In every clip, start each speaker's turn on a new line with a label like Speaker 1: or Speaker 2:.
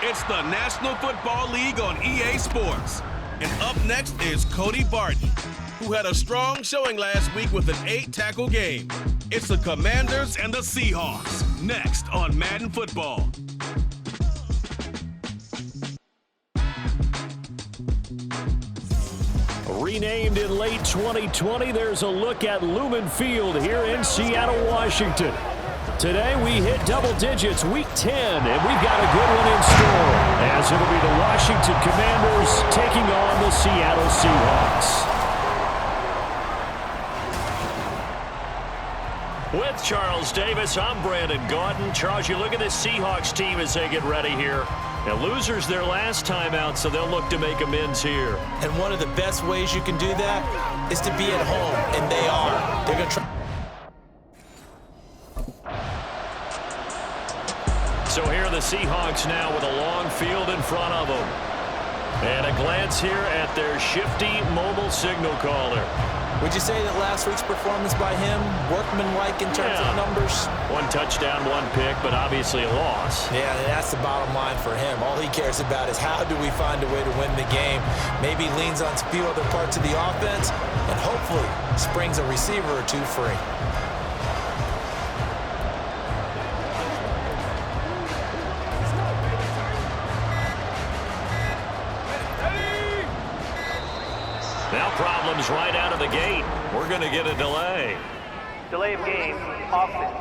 Speaker 1: It's the National Football League on EA Sports. And up next is Cody Barton, who had a strong showing last week with an 8-tackle game. It's the Commanders and the Seahawks, next on Madden Football.
Speaker 2: Renamed in late 2020, there's a look at Lumen Field here in Seattle, Washington. Today we hit double digits, week 10, and we've got a good one in store, as it'll be the Washington Commanders taking on the Seattle Seahawks. With Charles Davis, I'm Brandon Gaudin. Charles, you look at this Seahawks team as they get ready here. Now, losers their last time out, so they'll look to make amends here.
Speaker 3: And one of the best ways you can do that is to be at home, and they are. They're going to try.
Speaker 2: So here are the Seahawks now with a long field in front of them. And a glance here at their shifty mobile signal caller.
Speaker 3: Would you say that last week's performance by him, workmanlike in terms of numbers?
Speaker 2: One touchdown, one pick, but obviously a loss.
Speaker 3: Yeah, that's the bottom line for him. All he cares about is how do we find a way to win the game. Maybe leans on a few other parts of the offense, and hopefully springs a receiver or two free.
Speaker 2: Now problems right out of the gate. We're going to get a delay.
Speaker 4: Delay of game, offense.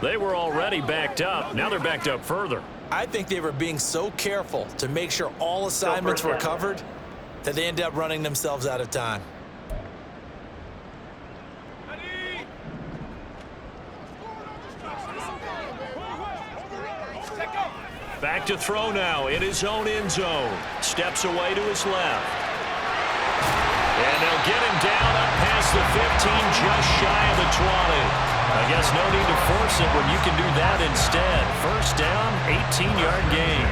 Speaker 2: They were already backed up. Now they're backed up further.
Speaker 3: I think they were being so careful to make sure all assignments were covered that they ended up running themselves out of time.
Speaker 2: Back to throw now in his own end zone. Steps away to his left. And they'll get him down up past the 15, just shy of the 20. I guess no need to force it when you can do that instead. First down, 18-yard gain.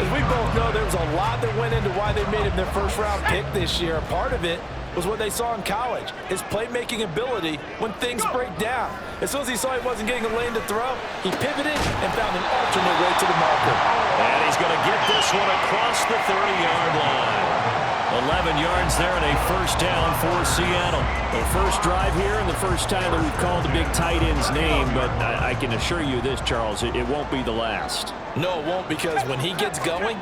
Speaker 5: As we both know, there was a lot that went into why they made him their first-round pick this year. Part of it was what they saw in college, his playmaking ability when things break down. As soon as he saw he wasn't getting a lane to throw, he pivoted and found an alternate way to the marker.
Speaker 2: And he's going to get this one across the 30-yard line. 11 yards there and a first down for Seattle. The first drive here and the first time that we've called the big tight end's name, but I can assure you this, Charles, it won't be the last.
Speaker 5: No, it won't, because when he gets going,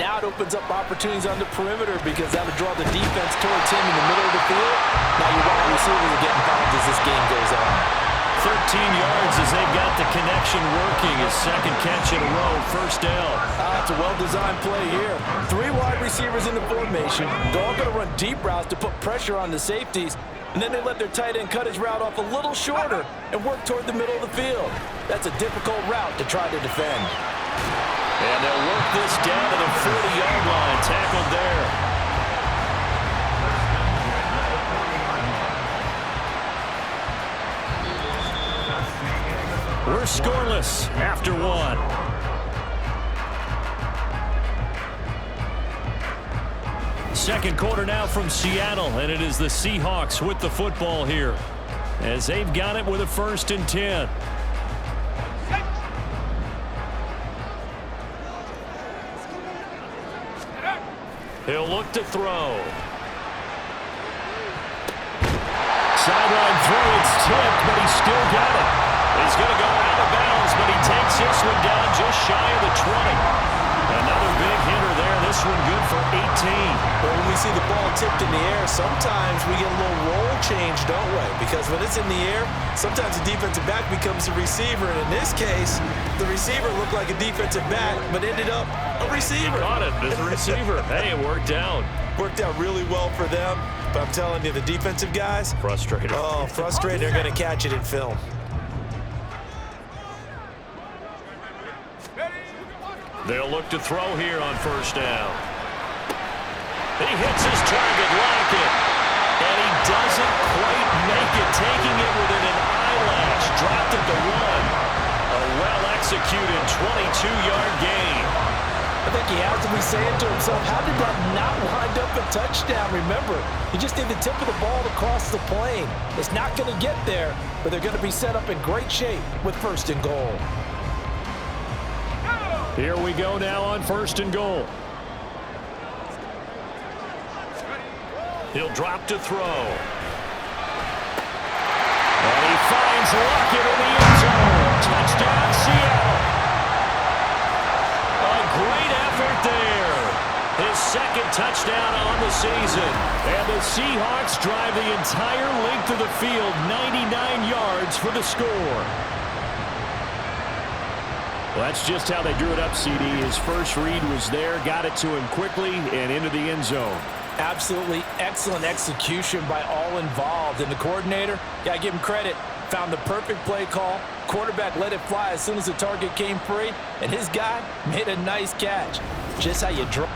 Speaker 5: now it opens up opportunities on the perimeter because that'll draw the defense towards him in the middle of the field. Now your wide receivers are getting involved as this game goes on.
Speaker 2: 13 yards as they've got the connection working. His second catch in a row, first down.
Speaker 5: It's a well-designed play here. 3 wide receivers in the formation. They're all going to run deep routes to put pressure on the safeties, and then they let their tight end cut his route off a little shorter and work toward the middle of the field. That's a difficult route to try to defend.
Speaker 2: And they'll work this down to the 40-yard line. Tackled there. We're scoreless after one. Second quarter now from Seattle, and it is the Seahawks with the football here as they've got it with a 1st and 10. He'll look to throw. Sideline throw, it's tipped, but he's still got it. He's going to go out of bounds, but he takes this one down just shy of the 20. Another big hitter there. This one good for 18.
Speaker 3: Well, when we see the ball tipped in the air, sometimes we get a little roll change, don't we? Because when it's in the air, sometimes the defensive back becomes a receiver. And in this case, the receiver looked like a defensive back, but ended up a receiver.
Speaker 2: He caught it as a receiver. Hey, it worked out.
Speaker 3: Worked out really well for them. But I'm telling you, the defensive guys,
Speaker 2: frustrated.
Speaker 3: Oh, frustrated. They're going to catch it in film.
Speaker 2: They'll look to throw here on first down. He hits his target, Lockett. And he doesn't quite make it, taking it within an eyelash. Dropped at the 1. A well-executed 22-yard gain.
Speaker 5: I think he has to be saying to himself, how did that not wind up a touchdown? Remember, you just need the tip of the ball to cross the plane. It's not going to get there, but they're going to be set up in great shape with 1st and goal.
Speaker 2: Here we go now on 1st and goal. He'll drop to throw. And he finds Lockett in the end zone. Touchdown, Seattle. A great effort there. His 2nd touchdown on the season. And the Seahawks drive the entire length of the field, 99 yards for the score. Well, that's just how they drew it up, CD. His first read was there, got it to him quickly, and into the end zone.
Speaker 5: Absolutely excellent execution by all involved. And the coordinator, got to give him credit, found the perfect play call. Quarterback let it fly as soon as the target came free, and his guy made a nice catch. Just how you draw.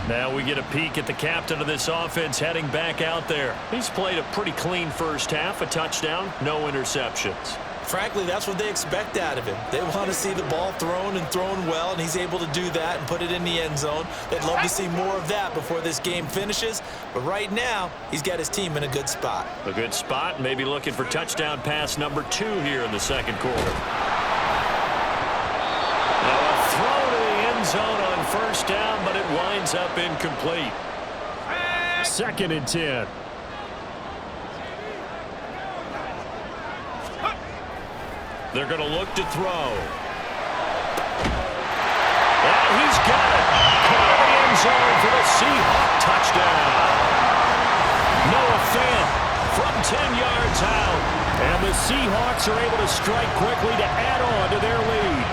Speaker 2: Now we get a peek at the captain of this offense heading back out there. He's played a pretty clean first half, a touchdown, no interceptions.
Speaker 3: Frankly, that's what they expect out of him. They want to see the ball thrown and thrown well, and he's able to do that and put it in the end zone. They'd love to see more of that before this game finishes, but right now, he's got his team in a good spot.
Speaker 2: A good spot, maybe looking for touchdown pass number 2 here in the 2nd quarter. Now a throw to the end zone on 1st down, but it winds up incomplete. 2nd and 10. They're going to look to throw. And he's got it. Caught in the end zone for the Seahawk touchdown. Noah Fant from 10 yards out. And the Seahawks are able to strike quickly to add on to their lead.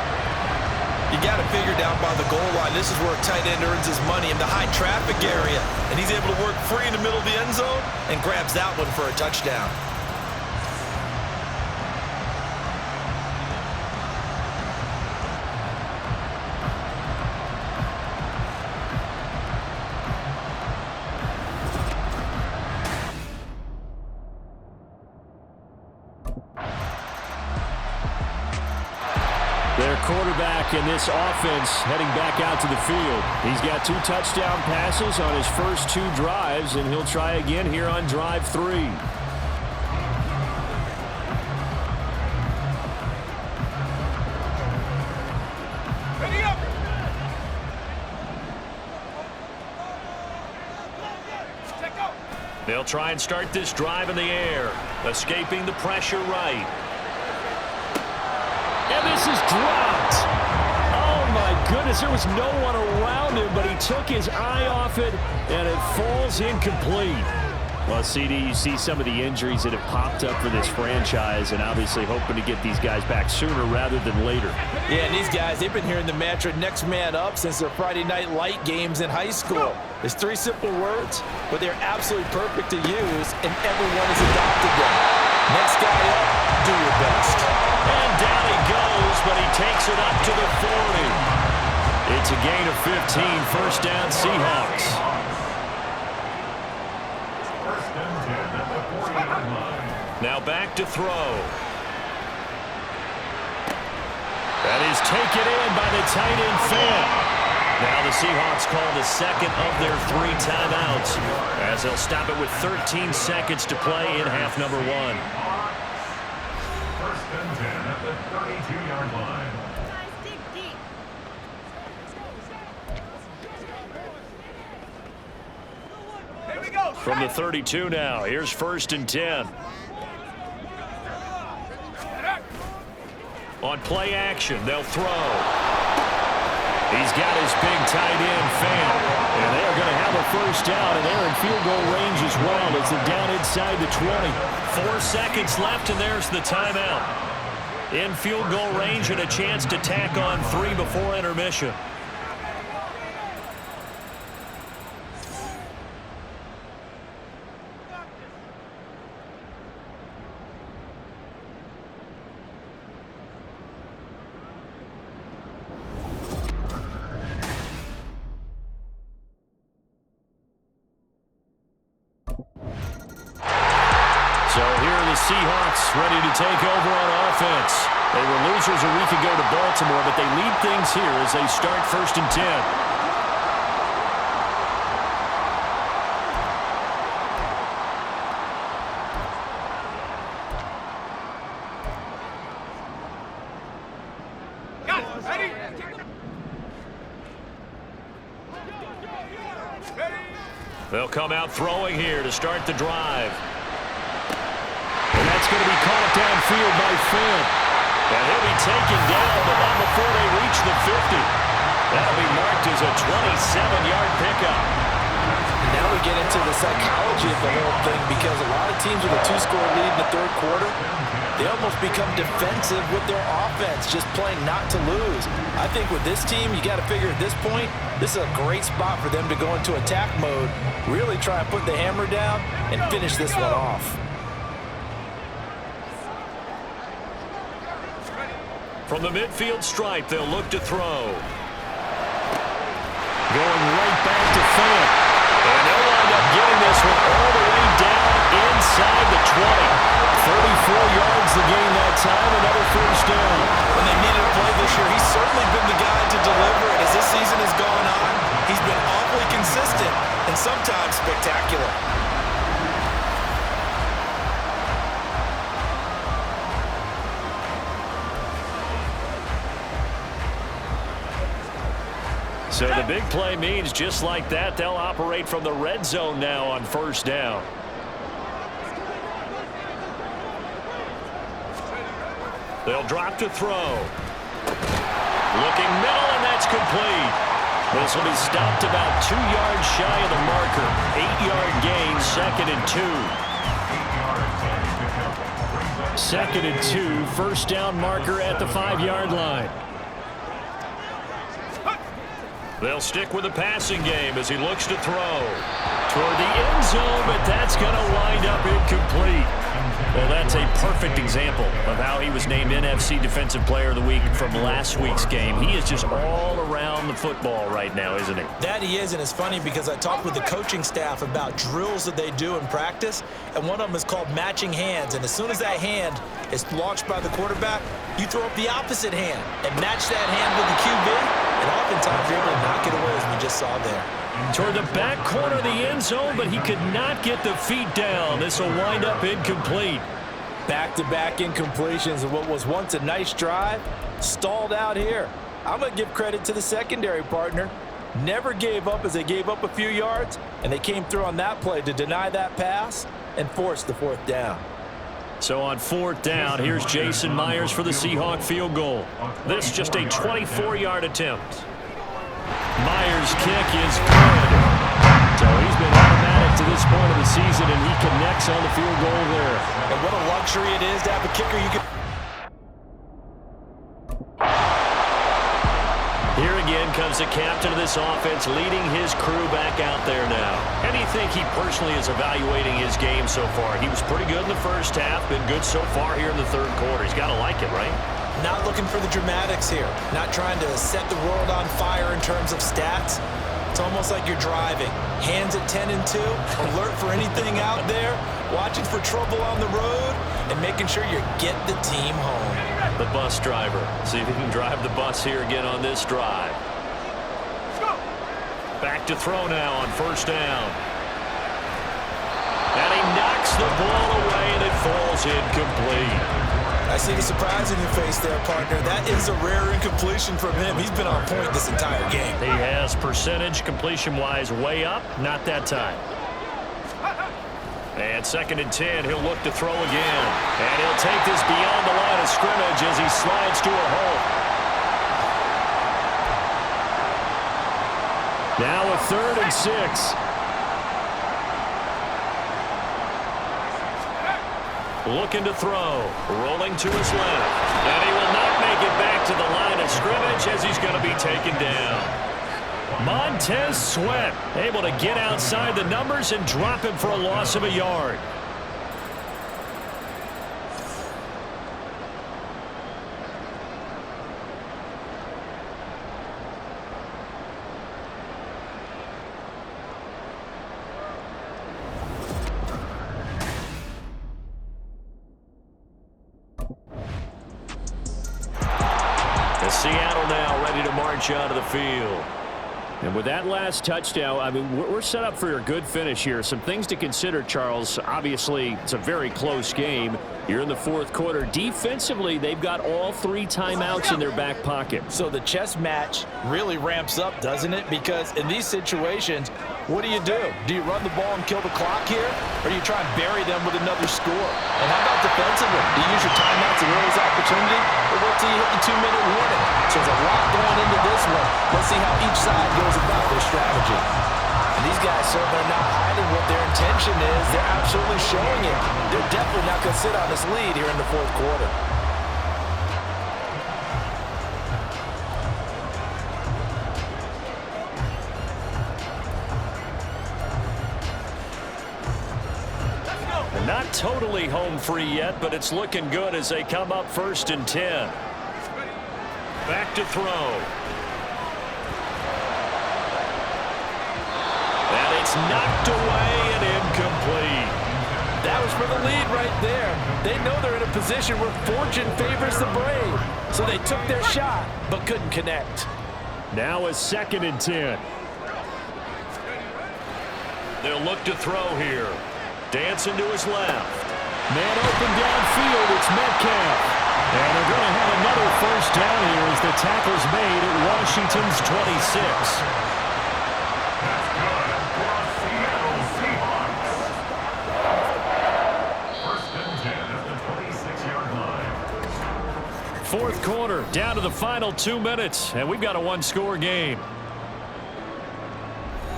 Speaker 3: You got to figure down by the goal line. This is where a tight end earns his money in the high traffic area. And he's able to work free in the middle of the end zone and grabs that one for a touchdown.
Speaker 2: Their quarterback in this offense heading back out to the field. He's got 2 touchdown passes on his first 2 drives, and he'll try again here on drive 3.
Speaker 1: Ready up!
Speaker 2: They'll try and start this drive in the air, escaping the pressure right. And this is dropped. Oh, my goodness. There was no one around him, but he took his eye off it, and it falls incomplete. Well, CD, you see some of the injuries that have popped up for this franchise, and obviously hoping to get these guys back sooner rather than later.
Speaker 5: Yeah, and these guys, they've been hearing the mantra next man up since their Friday night light games in high school. There's 3 simple words, but they're absolutely perfect to use, and everyone has adopted them. Next guy up, do your best.
Speaker 2: And down he goes, but he takes it up to the 40. It's a gain of 15, 1st down Seahawks. Now back to throw. That is taken in by the tight end Fant. Now the Seahawks call the 2nd of their 3 timeouts, as they'll stop it with 13 seconds to play in half number 1.
Speaker 6: 1st and 10 at the 32-yard line.
Speaker 2: From the 32 now, here's 1st and 10. On play action, they'll throw. He's got his big tight end, Fant. And they're going to have a 1st down, and they're in field goal range as well. It's down inside the 20. 4 seconds left, and there's the timeout. In field goal range and a chance to tack on 3 before intermission. So here are the Seahawks ready to take over on offense. They were losers a week ago to Baltimore, but they lead things here as they start 1st and 10. They'll come out throwing here to start the drive. And that's going to be caught downfield by Finn. And he'll be taken down, but not before they reach the 50. That'll be marked as a 27-yard pickup.
Speaker 5: Now we get into the psychology of the whole thing, because a lot of teams with a 2-score lead in the third quarter, they almost become defensive with their offense, just playing not to lose. I think with this team, you got to figure at this point, this is a great spot for them to go into attack mode, really try and put the hammer down and finish this one off.
Speaker 2: From the midfield stripe, they'll look to throw. Going right back to Finn. And they'll wind up getting this one all the way down inside the 20. 34 yards the gain that time, another first down.
Speaker 3: When they needed a play this year, he's certainly been the guy to deliver it. As this season has gone on, he's been awfully consistent and sometimes spectacular.
Speaker 2: So the big play means just like that, they'll operate from the red zone now on 1st down. They'll drop to throw. Looking middle, and that's complete. This will be stopped about 2 yards shy of the marker. 8-yard gain, 2nd and 2. 2nd and 2, first down marker at the 5-yard line. They'll stick with the passing game as he looks to throw toward the end zone, but that's going to wind up incomplete. Well, that's a perfect example of how he was named NFC Defensive Player of the Week from last week's game. He is just all around the football right now, isn't he?
Speaker 3: That he is, and it's funny because I talked with the coaching staff about drills that they do in practice, and one of them is called matching hands. And as soon as that hand is launched by the quarterback, you throw up the opposite hand and match that hand with the QB, and oftentimes you're able to knock it away, as we just saw there.
Speaker 2: Toward the back corner of the end zone, but he could not get the feet down. This will wind up incomplete.
Speaker 5: Back-to-back incompletions of what was once a nice drive, stalled out here. I'm going to give credit to the secondary partner. Never gave up as they gave up a few yards, and they came through on that play to deny that pass and force the 4th down.
Speaker 2: So on 4th down, here's Jason Myers for the Seahawk field goal. This just a 24-yard attempt. Myers' kick is good. So he's been automatic to this point of the season, and he connects on the field goal there.
Speaker 3: And what a luxury it is to have a kicker you can...
Speaker 2: Here again comes the captain of this offense, leading his crew back out there now. How do you think he personally is evaluating his game so far? He was pretty good in the first half, been good so far here in the third quarter. He's got to like it, right?
Speaker 3: Not looking for the dramatics here. Not trying to set the world on fire in terms of stats. It's almost like you're driving. Hands at 10 and 2, alert for anything out there, watching for trouble on the road, and making sure you get the team home.
Speaker 2: The bus driver. See if he can drive the bus here again on this drive. Back to throw now on 1st down. And he knocks the ball away, and it falls incomplete.
Speaker 3: I see the surprise in your face there, partner. That is a rare incompletion from him. He's been on point this entire game.
Speaker 2: He has percentage completion-wise way up. Not that time. And 2nd and 10, he'll look to throw again. And he'll take this beyond the line of scrimmage as he slides to a hole. Now a 3rd and 6. Looking to throw, rolling to his left. And he will not make it back to the line of scrimmage as he's going to be taken down. Montez Sweat able to get outside the numbers and drop him for a loss of a yard. Seattle now ready to march out of the field.
Speaker 7: And with that last touchdown, I mean, we're set up for a good finish here. Some things to consider, Charles. Obviously, it's a very close game. You're in the fourth quarter. Defensively, they've got all 3 timeouts in their back pocket.
Speaker 5: So the chess match really ramps up, doesn't it? Because in these situations, what do? Do you run the ball and kill the clock here? Or do you try and bury them with another score? And how about defensively? Do you use your timeouts and early opportunity? Or wait till you hit the 2-minute warning? So there's a lot going into this one. Let's see how each side goes about their strategy. And these guys certainly are not hiding what their intention is. They're absolutely showing it. They're definitely not going to sit on this lead here in the fourth quarter.
Speaker 2: Not totally home free yet, but it's looking good as they come up 1st and 10. Back to throw. And it's knocked away and incomplete.
Speaker 5: That was for the lead right there. They know they're in a position where fortune favors the brave. So they took their shot, but couldn't connect.
Speaker 7: Now a 2nd and 10.
Speaker 2: They'll look to throw here. Dancing to his left.
Speaker 7: Man open downfield, it's Metcalf. And they're going to have another 1st down here as the tackle's made at Washington's 26.
Speaker 6: That's good for Seattle Seahawks. 1st and 10 at the 26-yard line.
Speaker 2: Fourth quarter, down to the final 2 minutes, and we've got a 1-score game.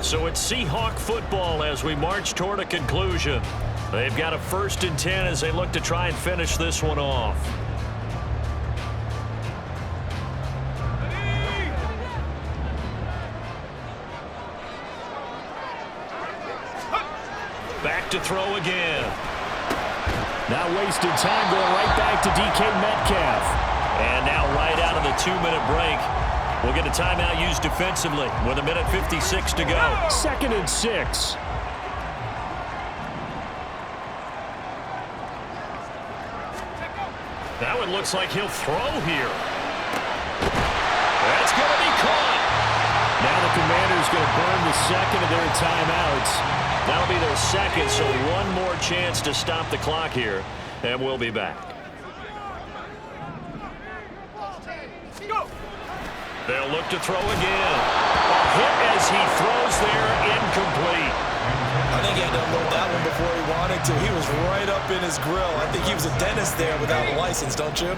Speaker 2: So it's Seahawk football as we march toward a conclusion. They've got a 1st and 10 as they look to try and finish this one off. Back to throw again.
Speaker 7: Not wasting time, going right back to DK Metcalf.
Speaker 2: And now right out of the 2-minute break, we'll get a timeout used defensively with 1:56 to go.
Speaker 7: 2nd and 6.
Speaker 2: That one looks like he'll throw here. That's going to be caught.
Speaker 7: Now the Commanders going to burn the 2nd of their timeouts.
Speaker 2: That'll be their 2nd, so one more chance to stop the clock here, and we'll be back. They'll look to throw again. A hit as he throws there, incomplete.
Speaker 3: I think he had to unload that one before he wanted to. He was right up in his grill. I think he was a dentist there without a license, don't you?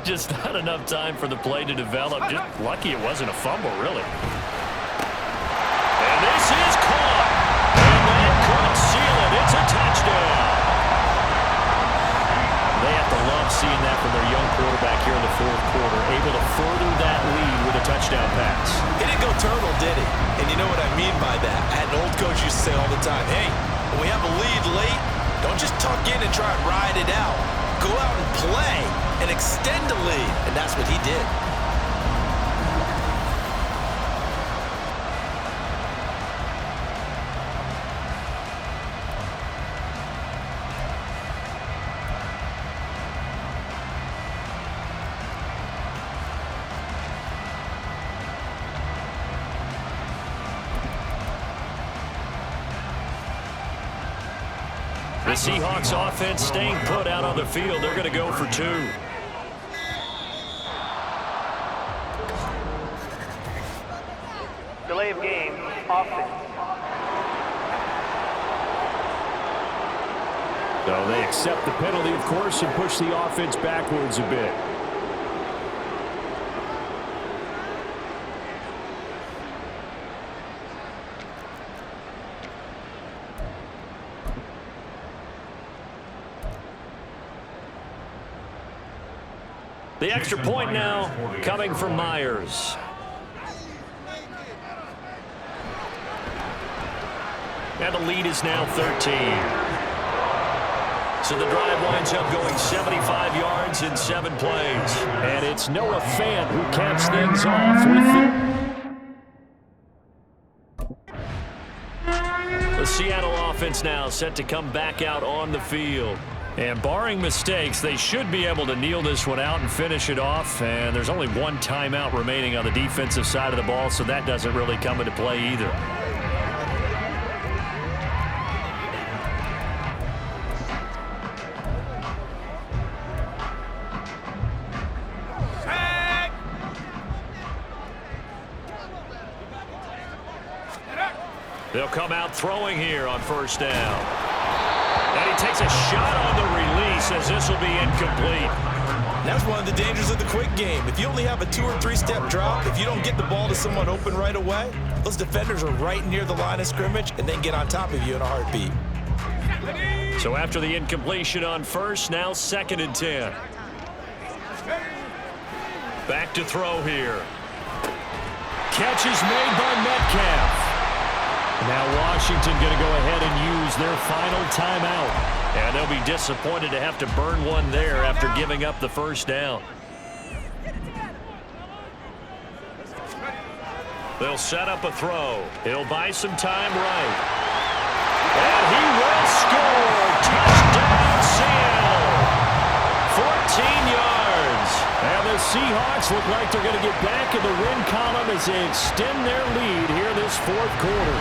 Speaker 2: Just not enough time for the play to develop. Just lucky it wasn't a fumble, really. And this is caught. And that could seal it. It's a touchdown. They have to love seeing that from their young quarterback here in the fourth quarter, able to further that lead with a touchdown pass.
Speaker 3: He didn't go turtle, did he? And you know what I mean by that. I had an old coach used to say all the time, hey, when we have a lead late, don't just tuck in and try and ride it out. Go out and play and extend the lead. And that's what he did.
Speaker 2: The Seahawks offense staying put out on the field. They're going to go for 2.
Speaker 4: Delay of game, offense.
Speaker 7: So they accept the penalty, of course, and push the offense backwards a bit.
Speaker 2: The extra point now coming from Myers. And the lead is now 13. So the drive winds up going 75 yards in 7 plays.
Speaker 7: And it's Noah Fant who caps things off with
Speaker 2: the Seattle offense now set to come back out on the field.
Speaker 7: And barring mistakes, they should be able to kneel this one out and finish it off. And there's only one timeout remaining on the defensive side of the ball, so that doesn't really come into play either. They'll come out throwing here on first down. And he takes a shot on the release as this will be incomplete.
Speaker 3: That's one of the dangers of the quick game. If you only have a 2- or 3-step drop, if you don't get the ball to someone open right away, those defenders are right near the line of scrimmage and then get on top of you in a heartbeat.
Speaker 7: So after the incompletion on first, now 2nd and 10. Back to throw here. Catch is made by Metcalf. Now Washington going to go ahead and use their final timeout. And they'll be disappointed to have to burn one there after giving up the first down. They'll set up a throw. He'll buy some time right. And he will score. Touchdown, Seattle. 14 yards. And the Seahawks look like they're going to get back in the win column as they extend their lead here this 4th quarter.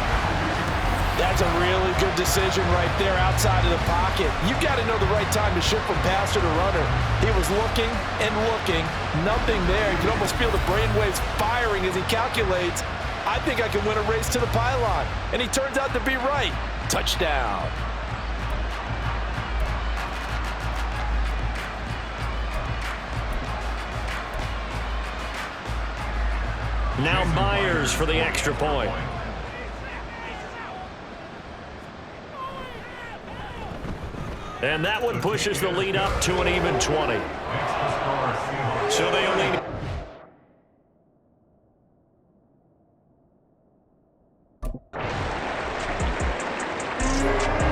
Speaker 5: That's a really good decision right there outside of the pocket. You've got to know the right time to shift from passer to runner. He was looking and looking, nothing there. You can almost feel the brainwaves firing as he calculates, I think I can win a race to the pylon. And he turns out to be right. Touchdown.
Speaker 7: Now Myers for the extra point. And that one pushes the lead up to an even 20. So they only...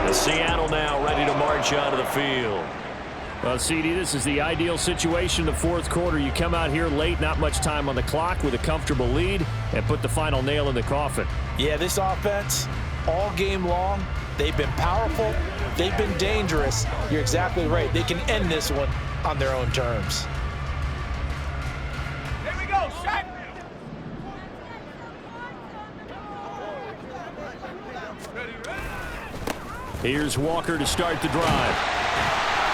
Speaker 7: The Seattle now ready to march out of the field.
Speaker 5: Well, CD, this is the ideal situation in the 4th quarter. You come out here late, not much time on the clock with a comfortable lead, and put the final nail in the coffin. Yeah, this offense, all game long, they've been powerful. They've been dangerous. You're exactly right. They can end this one on their own terms.
Speaker 4: Here we go, Shaq.
Speaker 7: Here's Walker to start the drive.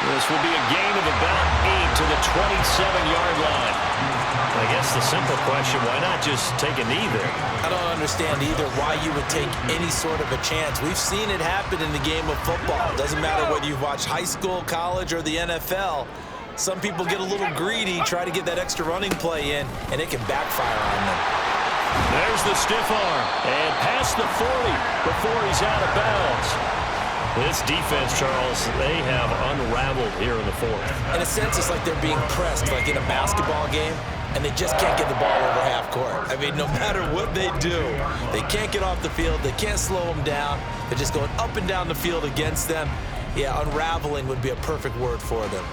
Speaker 7: This will be a gain of about 8 to the 27-yard line. I guess the simple question, why not just take a knee there?
Speaker 3: I don't understand either why you would take any sort of a chance. We've seen it happen in the game of football. It doesn't matter whether you've watched high school, college, or the NFL. Some people get a little greedy, try to get that extra running play in, and it can backfire on them.
Speaker 7: There's the stiff arm. And past the 40 before he's out of bounds. This defense, Charles, they have unraveled here in the 4th.
Speaker 3: In a sense, it's like they're being pressed, like in a basketball game, and they just can't get the ball over half court. I mean, no matter what they do, they can't get off the field. They can't slow them down. They're just going up and down the field against them. Yeah, unraveling would be a perfect word for them.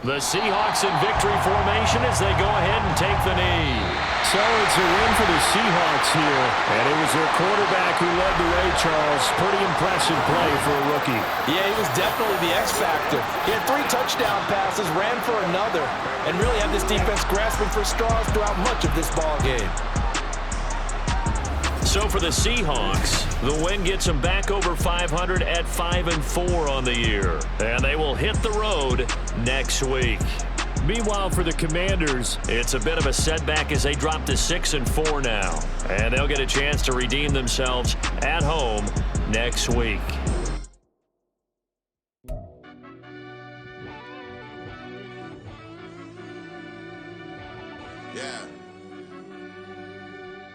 Speaker 7: The Seahawks in victory formation as they go ahead and take the knee.
Speaker 5: So it's a win for the Seahawks here. And it was their quarterback who led the way, Charles. Pretty impressive play for a rookie. Yeah, he was definitely the X factor. He had 3 touchdown passes, ran for another, and really had this defense grasping for straws throughout much of this ball game.
Speaker 7: So for the Seahawks, the win gets them back over 500 at 5-4 on the year. And they will hit the road next week. Meanwhile, for the Commanders, it's a bit of a setback as they drop to 6-4 now. And they'll get a chance to redeem themselves at home next week.
Speaker 8: Yeah.